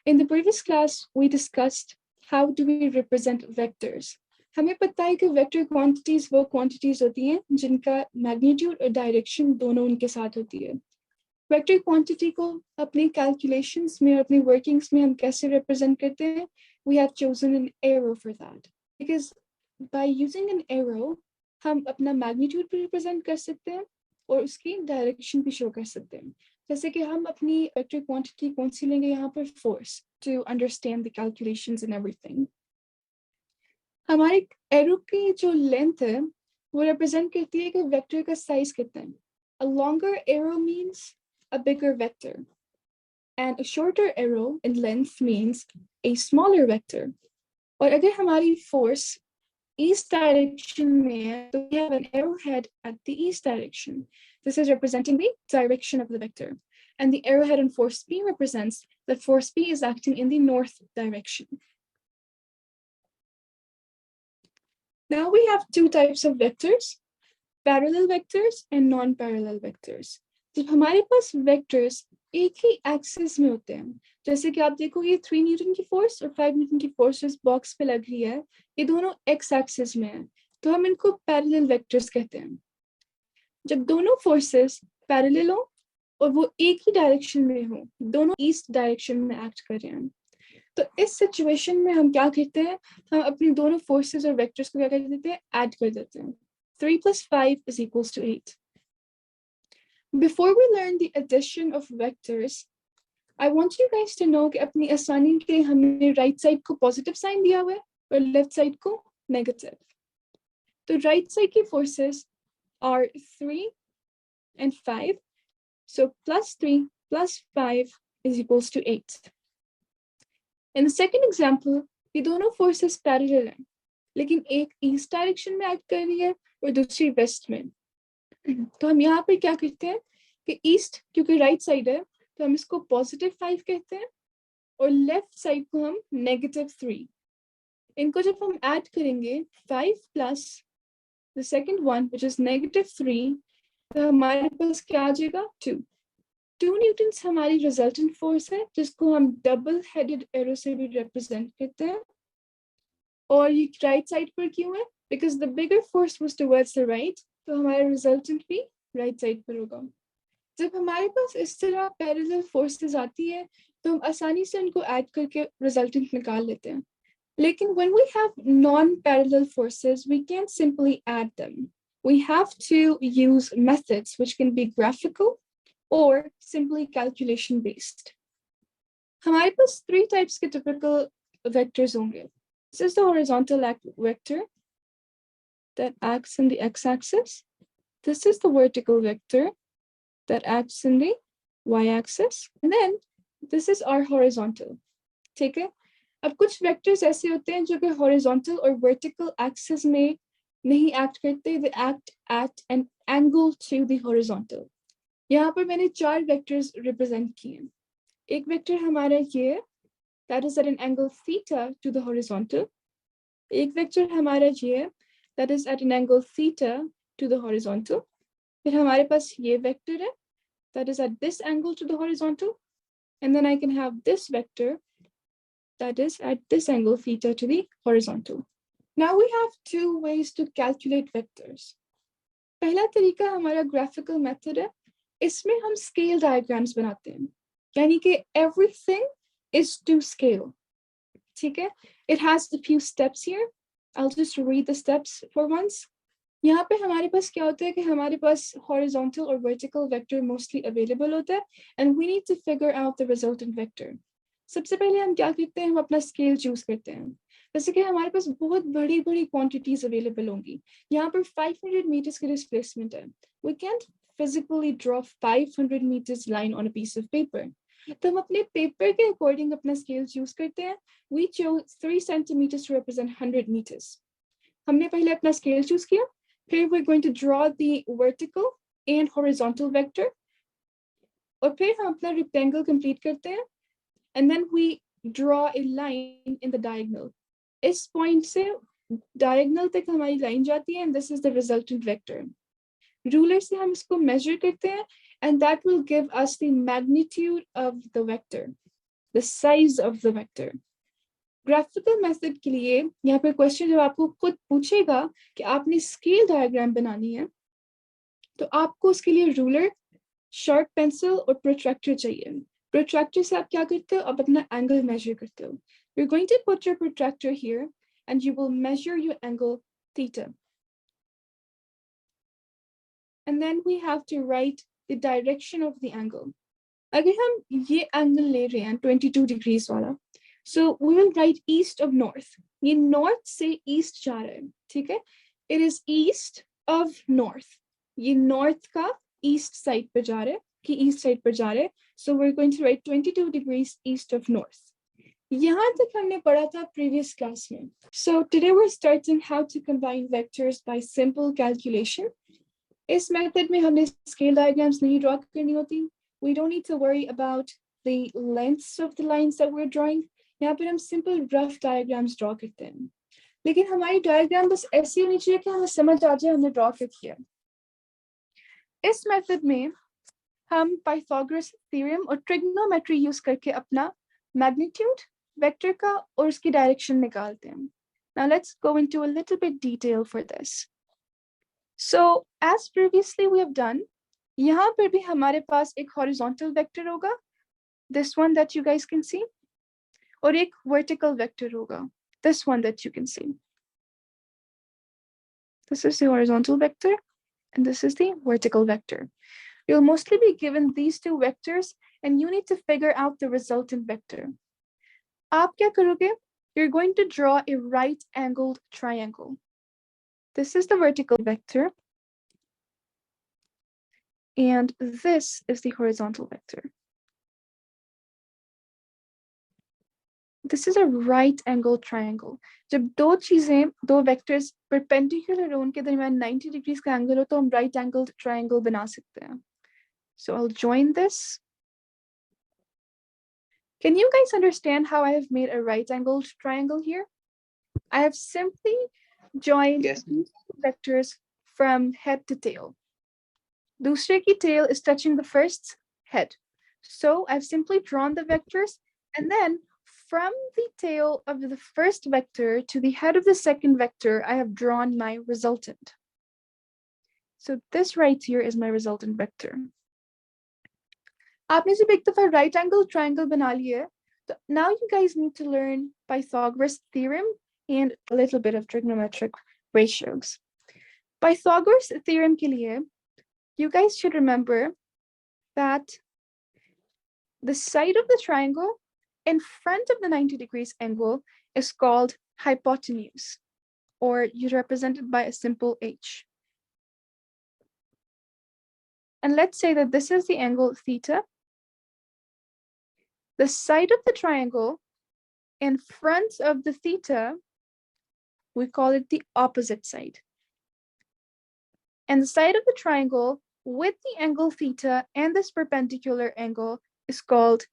In the previous class, we discussed how do we represent vectors. हमें पता है कि वेक्टर क्वांटिटीज वो क्वांटिटीज होती हैं जिनका मैग्नीट्यूड और डायरेक्शन दोनों उनके साथ होती है. वेक्टर क्वांटिटी को अपनी कैलकुलेशंस में और अपनी वर्किंग्स में हम कैसे रिप्रेजेंट करते हैं? We have chosen an arrow for that. Because by using an arrow, हम अपना मैग्नीट्यूड भी रिप्रेजेंट कर सकते हैं और उसकी डायरेक्शन भी शो कर सकते हैं. जैसे कि हम अपनी वेक्टर क्वांटिटी कौन सी लेंगे यहाँ पर? Force, to understand the calculations and everything. हमारे एरो की जो लेंथ है वो रिप्रेजेंट करती है कि वेक्टर का साइज कितना है. A longer arrow means a bigger vector, and a shorter arrow in length means a smaller vector. और अगर हमारी force east direction में है, तो we have an arrowhead at the east direction. This is representing the direction of the vector. And the arrowhead in force P represents that force P is acting in the north direction. Now we have two types of vectors, parallel vectors and non-parallel vectors. जब हमारे पास vectors एक ही axis में होते हैं, जैसे कि आप देखो ये 3 न्यूटन की फोर्स और 5 न्यूटन की फोर्स इस बॉक्स पे लग रही है, ये दोनों एक्स एक्सिस में है, तो हम इनको पैरेलल वेक्टर्स कहते हैं. जब दोनों फोर्सेस पैरेलल हो और वो एक ही डायरेक्शन में हो, दोनों ईस्ट डायरेक्शन में एक्ट कर रहे हैं, तो इस सिचुएशन में हम क्या करते हैं? हम अपनी दोनों फोर्सेस और वेक्टर्स को क्या कर देते हैं? ऐड कर देते हैं. 3 + 5 is equals to 8. Before we learn the addition of vectors, I want you guys to know कि अपनी आसानी के हमने राइट साइड को पॉजिटिव साइन दिया हुआ है और लेफ्ट साइड को नेगेटिव. तो राइट साइड की forces are 3 and 5. So +3 + 5 is equals to 8. In the second example, ये दोनों forces parallel हैं, लेकिन एक ईस्ट डायरेक्शन में एक्ट कर रही है और दूसरी वेस्ट में. तो हम यहाँ पर क्या करते हैं कि ईस्ट क्योंकि राइट साइड है तो हम इसको +5 कहते हैं और लेफ्ट साइड को हम -3. इनको जब हम ऐड करेंगे 5 plus the second one which is -3, तो हमारे पास क्या आ जाएगा? 2. 2 न्यूटन्स हमारी रिजल्टेंट फोर्स है जिसको हम डबल हेडेड एरो से भी रिप्रेजेंट करते हैं. और ये राइट साइड पर क्यों है? Because the bigger force was towards the right, तो हमारा रिजल्टेंट भी राइट साइड पर होगा. जब हमारे पास इस तरह पैरेलल फोर्सेस आती है तो हम आसानी से उनको ऐड करके रिजल्टेंट निकाल लेते हैं. लेकिन when we have non-parallel forces, we can't simply add them. We have to use methods which can be graphical or simply calculation based. हमारे पास 3 types के typical vectors होंगे. This is the horizontal vector that acts in the x-axis. This is the vertical vector that acts in the y-axis. And then this is our horizontal. ठीक है? अब कुछ vectors ऐसे होते हैं जो कि हॉरिजॉन्टल और वर्टिकल एक्सिस में नहीं एक्ट करते, they act at an angle to the horizontal. यहाँ पर मैंने 4 वेक्टर्स रिप्रेजेंट किए हैं. एक वेक्टर हमारा ये है, that is at an angle theta to the horizontal. एक वेक्टर हमारा ये है, that is at an angle theta to the horizontal. फिर हमारे पास ये वेक्टर है, that is at this angle to the horizontal. And then I can have this vector that is at this angle theta to the horizontal. Now we have 2 ways to calculate vectors. पहला तरीका हमारा graphical method है. इसमें हम scale diagrams बनाते हैं. यानी कि everything is to scale. ठीक है? It has a few steps here. I'll just read the steps for once. यहाँ पे हमारे पास क्या होता है कि हमारे पास horizontal और vertical vector mostly available होता है and we need to figure out the resultant vector. सबसे पहले हम क्या करते हैं? हम अपना स्केल चूज करते हैं. जैसे कि हमारे पास बहुत बड़ी बड़ी क्वांटिटीज अवेलेबल होंगी. यहाँ पर 500 मीटर्स की डिस्प्लेसमेंट है. We can't physically draw 500 meters line on a piece of paper. तो हम अपने पेपर के अकॉर्डिंग अपना स्केल चूज करते हैं. We chose 3 centimeters to represent 100 meters. हमने पहले अपना स्केल चूज किया, फिर we're going to draw the vertical and horizontal vector. और फिर हम अपना rectangle complete करते हैं. And then we draw a line in the diagonal. इस point से diagonal तक हमारी line जाती है and this is the resultant vector. Ruler से हम इसको measure करते हैं and that will give us the magnitude of the vector. the size of the vector. Graphical method के लिए यहाँ पे क्वेश्चन जब आपको खुद पूछेगा कि आपने स्केल डायग्राम बनानी है तो आपको उसके लिए रूलर, शार्प पेंसिल और प्रोट्रैक्टर चाहिए. प्रोट्रैक्टर से आप क्या करते हो? आप अपना एंगल मेजर करते हो. You're going to put your protractor here and you will measure your angle theta. And then we have to write the direction of the angle. अगर हम ये एंगल ले रहे हैं 22 degrees वाला, so we will write east of north. ये north से east जा रहा है, ठीक है? It is east of north. ये north का east side पे जा रहा है, कि east side पे जा रहा है. So we're going to write 22 degrees east of north. यहाँ तक हमने पढ़ा था previous class में. So today we're starting how to combine vectors by simple calculation. इस method में हमने scale diagrams नहीं draw करनी होती. We don't need to worry about the lengths of the lines that we're drawing. यहाँ पर हम simple rough diagrams draw करते हैं. लेकिन हमारी diagram बस ऐसी होनी चाहिए कि हमें समझ आ जाए हमने draw क्या किया. इस method में हम Pythagoras theorem और trigonometry use करके अपना magnitude, vector का और उसकी direction निकालते हैं. Now let's go into a little bit detail for this. So as previously we have done, यहाँ पर भी हमारे पास एक horizontal vector होगा, this one that you guys can see, और एक vertical vector होगा, this one that you can see. This is the horizontal vector, and this is the vertical vector. You'll mostly be given these two vectors, and you need to figure out the resultant vector. आप क्या करोगे? You're going to draw a right-angled triangle. This is the vertical vector. And this is the horizontal vector. This is a right-angled triangle. जब दो चीजें, दो vectors perpendicular हो, उनके दरमियान 90 degrees का angle हो, तो हम right-angled triangle बना सकते हैं. So I'll join this. Can you guys understand how I have made a right-angled triangle here? I have simply joined these vectors from head to tail. दूसरे की tail is touching the first head. So I've simply drawn the vectors, and then from the tail of the first vector to the head of the second vector, I have drawn my resultant. So this right here is my resultant vector. आपने जब एक दफा right angle triangle बना लिया है, so now you guys need to learn Pythagoras theorem and a little bit of trigonometric ratios. Pythagoras theorem के लिए, you guys should remember that the side of the triangle in front of the 90 degrees angle is called hypotenuse, or you represent it by a simple h. And let's say that this is the angle theta. The side of the triangle in front of the theta, we call it the opposite side. And the side of the triangle with the angle theta and this perpendicular angle is called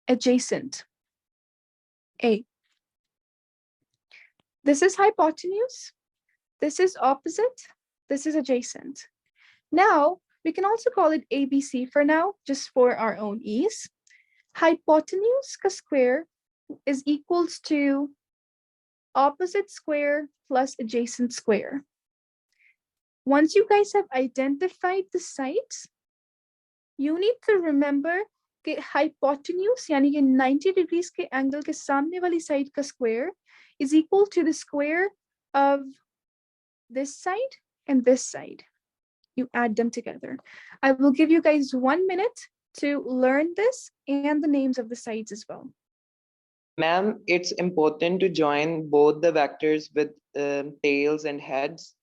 adjacent, A. This is hypotenuse, this is opposite, this is adjacent. Now, we can also call it ABC for now, just for our own ease. Hypotenuse ka square is equals to opposite square plus adjacent square. Once you guys have identified the sides, you need to remember that hypotenuse, यानी कि 90 degrees के angle के सामने वाली side का square is equal to the square of this side and this side. You add them together. I will give you guys 1 minute to learn this and the names of the sides as well. Ma'am, it's important to join both the vectors with tails and heads.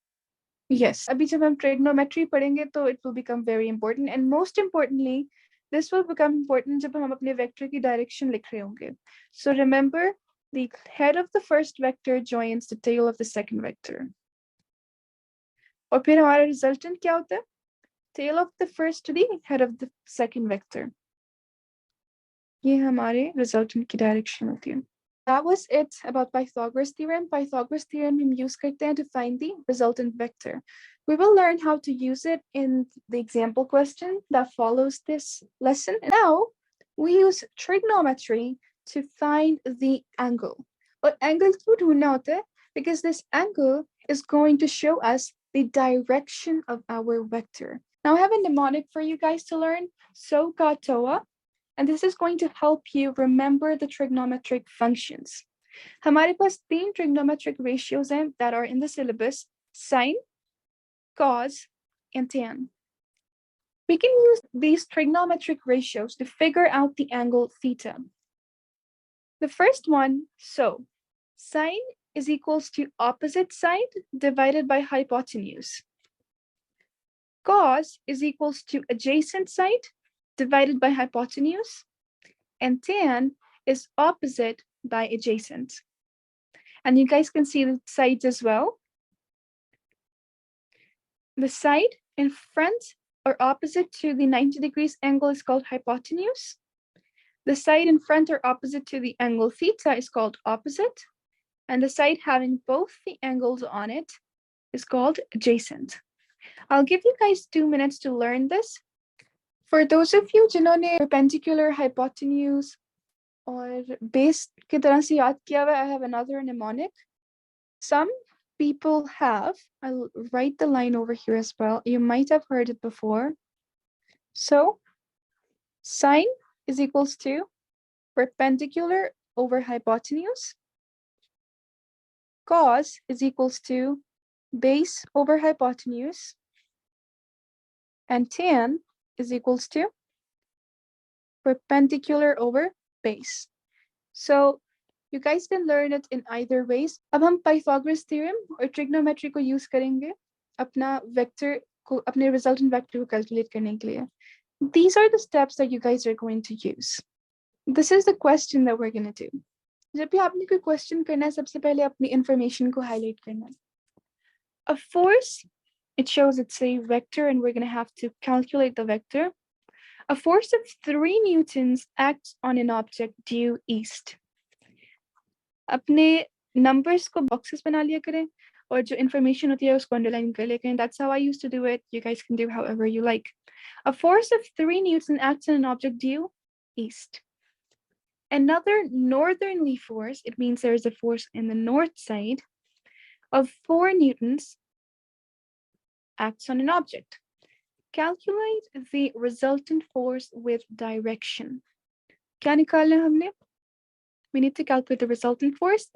Yes, अभी जब हम trigonometry पढ़ेंगे तो it will become very important, and most importantly, this will become important जब हम अपने vector की direction लिख रहे होंगे. So remember, the head of the first vector joins the tail of the second vector. और फिर हमारा resultant क्या होता है? Tail of the first to the head of the second vector. ये हमारे resultant की direction होती है. That was it about Pythagoras theorem. Pythagoras theorem हम use करते हैं to find the resultant vector. We will learn how to use it in the example question that follows this lesson. Now, we use trigonometry to find the angle. But angle क्यों ढूंढना होता है? Because this angle is going to show us the direction of our vector. Now I have a mnemonic for you guys to learn, so katoa, and this is going to help you remember the trigonometric functions. हमारे पास 3 trigonometric ratios हैं that are in the syllabus: sine, cos, and tan. We can use these trigonometric ratios to figure out the angle theta. The first one, so sine is equals to opposite side divided by hypotenuse. Cos is equals to adjacent side divided by hypotenuse. And tan is opposite by adjacent. And you guys can see the sides as well. The side in front or opposite to the 90 degrees angle is called hypotenuse. The side in front or opposite to the angle theta is called opposite. And the side having both the angles on it is called adjacent. I'll give you guys 2 minutes to learn this. For those of you जिन्होंने perpendicular, hypotenuse और base की तरह से याद किया हुआ, I have another mnemonic. Some people have, I'll write the line over here as well. You might have heard it before. So sine is equals to perpendicular over hypotenuse. Cos is equals to base over hypotenuse. And tan is equals to perpendicular over base. So you guys can learn it in either ways. अब हम Pythagoras theorem और trigonometry को use करेंगे अपना vector को, अपने resultant vector को calculate करने के लिए. These are the steps that you guys are going to use. This is the question that we're going to do. जब भी आपने कोई question करना है, सबसे पहले अपनी information को highlight करना है. A force, it shows it's a vector and we're going to have to calculate the vector. A force of 3 newtons acts on an object due east. अपने numbers को boxes बना लिया करें और जो information होती है उसको underline कर लिया करें. That's how I used to do it. You guys can do however you like. A force of 3 newtons acts on an object due east. Another northerly force, it means there is a force in the north side, of 4 newtons acts on an object. Calculate the resultant force with direction. क्या निकालना है हमने? We need to calculate the resultant force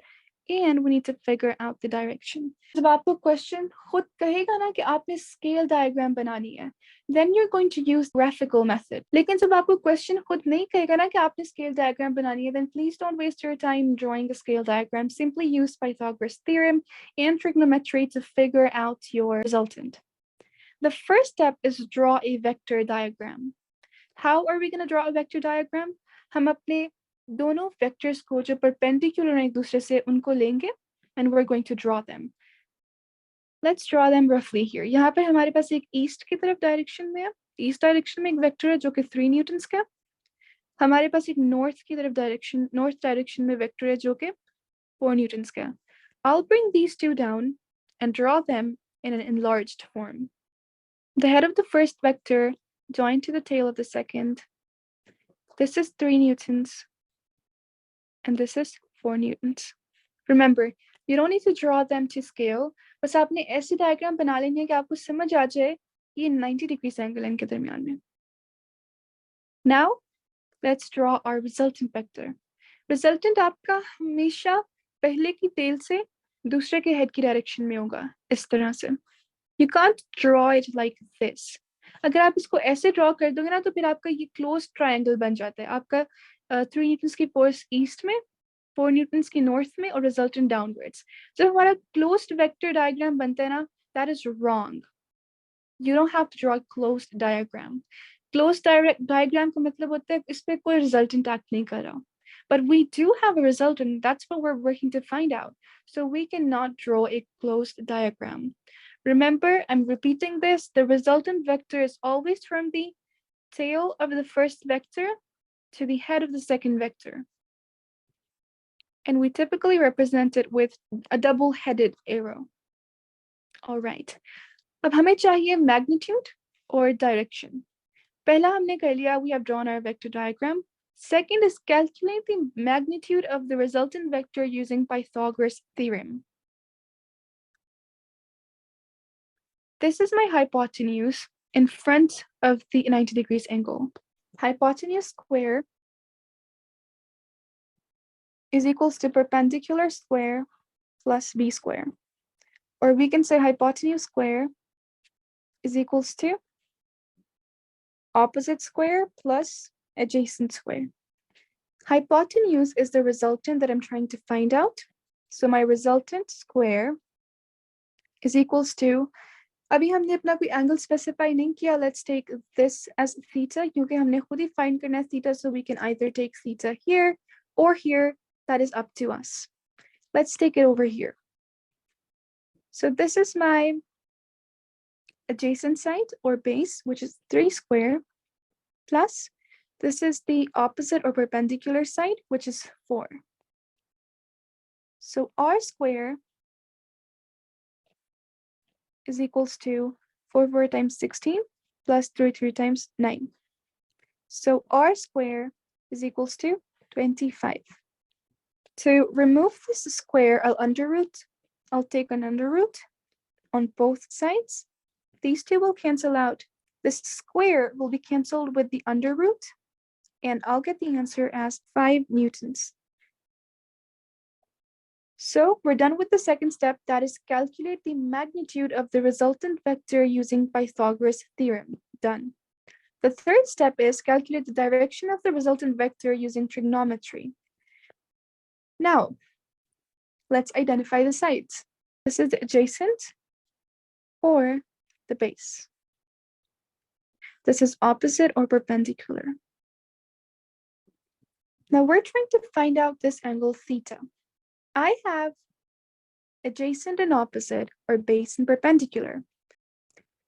and we need to figure out the direction. जब आपको question खुद कहेगा ना कि आपने scale diagram बनानी है, then you're going to use graphical method. लेकिन जब आपको question खुद नहीं कहेगा ना कि आपने scale diagram बनानी है, then please don't waste your time drawing a scale diagram. Simply use Pythagoras theorem and trigonometry to figure out your resultant. The first step is draw a vector diagram. How are we going to draw a vector diagram? हम अपने दोनों vectors को जो perpendicular हैं एक दूसरे से उनको लेंगे and we're going to draw them. Let's draw them roughly here. यहाँ पर हमारे पास एक east की तरफ direction में है. East direction में एक vector है जो कि 3 newtons का. हमारे पास एक north की तरफ north direction में vector है जो कि 4 newtons का. I'll bring these two down and draw them in an enlarged form. The head of the first vector joined to the tail of the second. This is 3 newtons. And this is 4 newtons. Remember, you don't need to draw them to scale. बस आपने ऐसी diagram बना लेनी है कि आपको समझ आ जाए ये 90 degrees angle इनके दरमियान में. Now, let's draw our resultant vector. Resultant आपका हमेशा पहले की tail से दूसरे के head की direction में होगा, इस तरह से. You can't draw it like this. अगर आप इसको ऐसे draw कर दोगे ना तो फिर आपका ये closed triangle बन जाता है. आपका 3 newtons की force east में, 4 newtons की north में और resultant downwards. जब हमारा closed vector diagram बनता है ना, that is wrong. You don't have to draw a closed diagram. Closed diagram का मतलब होता है इस पे कोई resultant act नहीं कर रहा. But we do have a resultant. That's what we're working to find out. So we cannot draw a closed diagram. Remember, I'm repeating this, the resultant vector is always from the tail of the first vector to the head of the second vector. And we typically represent it with a double-headed arrow. All right. अब हमें चाहिए magnitude or direction. पहला हमने कर लिया, we have drawn our vector diagram. Second is calculate the magnitude of the resultant vector using Pythagoras theorem. This is my hypotenuse in front of the 90 degrees angle. Hypotenuse square is equals to perpendicular square plus b square. Or we can say hypotenuse square is equals to opposite square plus adjacent square. Hypotenuse is the resultant that I'm trying to find out. So my resultant square is equals to, अभी हमने अपना कोई angle specify नहीं किया, let's take this as theta, क्योंकि हमने खुद ही find करना है theta, so we can either take theta here or here, that is up to us. Let's take it over here. So this is my adjacent side or base, which is 3 square, plus this is the opposite or perpendicular side, which is 4. So r square is equals to 4 times 16 plus 3 times 9. So r square is equals to 25. To remove this square, I'll take an under root on both sides. These two will cancel out. This square will be canceled with the under root, and I'll get the answer as 5 newtons. So we're done with the second step, that is calculate the magnitude of the resultant vector using Pythagoras theorem. Done. The third step is calculate the direction of the resultant vector using trigonometry. Now, let's identify the sides. This is the adjacent or the base. This is opposite or perpendicular. Now we're trying to find out this angle theta. I have adjacent and opposite, or base and perpendicular.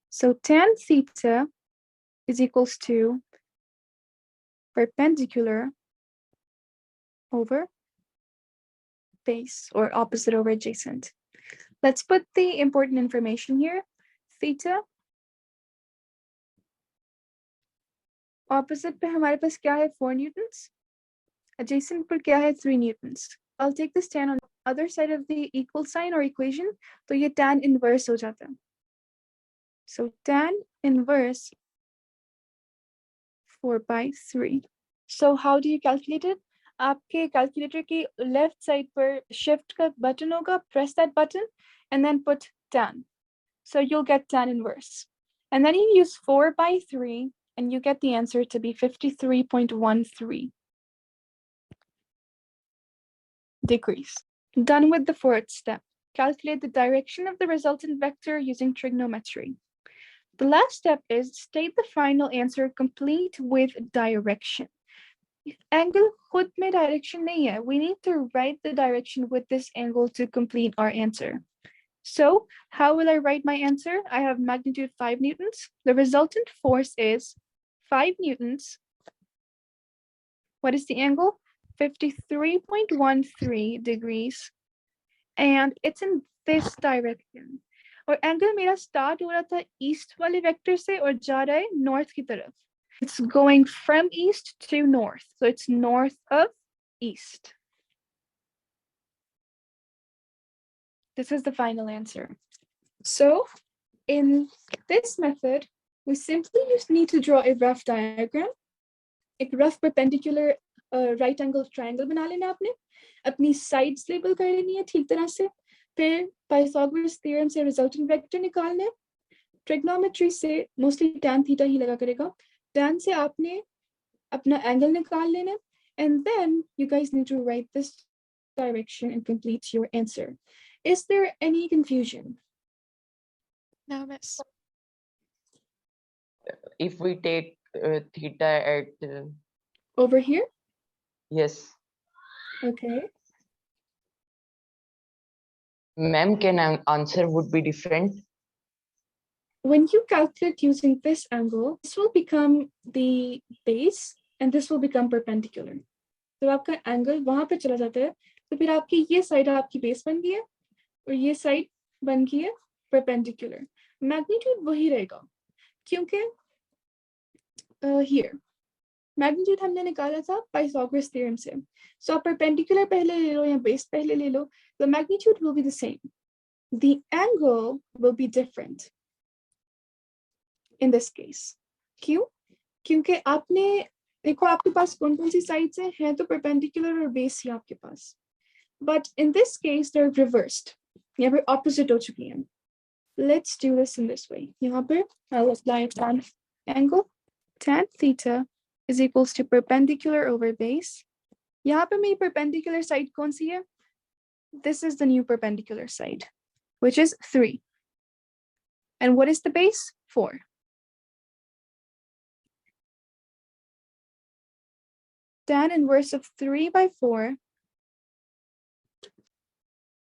So tan theta is equals to perpendicular over base, or opposite over adjacent. Let's put the important information here. Theta, opposite पे हमारे पास क्या है 4 newtons, adjacent पर क्या है 3 newtons. I'll take this tan on the other side of the equal sign or equation, तो ये tan inverse हो जाता है. So tan inverse 4/3. So how do you calculate it? आपके calculator की left side पर shift का button होगा, press that button and then put tan. So you'll get tan inverse. And then you use 4/3 and you get the answer to be 53.13 degrees. Done with the fourth step. Calculate the direction of the resultant vector using trigonometry. The last step is state the final answer complete with direction. Angle khud mein direction nahi hai. We need to write the direction with this angle to complete our answer. So how will I write my answer? I have magnitude 5 newtons. The resultant force is 5 newtons. What is the angle? 53.13 degrees. And it's in this direction. और angle मेरा start हो रहा था east वाले vector से और जा रहा है north की तरफ. It's going from east to north. So it's north of east. This is the final answer. So in this method, we simply just need to draw a rough diagram. A rough perpendicular right angle triangle बना लेना आपने. अपनी sides label कर लेनी है ठीक तरह से. फिर Pythagoras theorem से resultant vector निकालना है. Trigonometry से mostly tan theta ही लगा करेगा. Tan से आपने अपना angle निकाल लेना. And then you guys need to write this direction and complete your answer. Is there any confusion? No, miss. If we take theta at Over here? yes, Okay. ma'am, can answer would be different? When you calculate using this angle, this will become the base and this will become perpendicular. तो आपका angle वहां पे चला जाता है, तो फिर आपकी ये side आपकी base बन गई है और ये side बन गई है perpendicular. Magnitude वही रहेगा, क्योंकि here मैग्नीट्यूड हमने निकाला था पाइथागोरस थ्योरम से. सो आप परपेंडिकुलर पहले ले लो या बेस पहले ले लो. The magnitude will be the same. The angle will be different in this case. क्यों? क्योंकि आपने देखो आपके पास कौन कौन सी साइड्स हैं तो परपेंडिकुलर और बेस ही आपके पास. But in this case they're reversed. यहाँ पे opposite हो चुकी हैं. Let's do this in this way. यहाँ पे I'll apply tan angle. Tan theta is equals to perpendicular over base. यहाँ पे मेरी perpendicular side कौन सी है? This is the new perpendicular side, which is 3. And what is the base? 4. Tan inverse of 3 by 4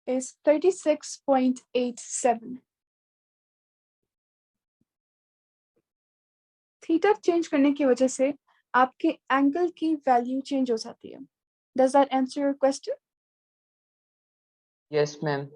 is 36.87. Theta change करने की वजह से आपके एंगल की वैल्यू चेंज हो जाती है. Does that answer your question? Yes, ma'am.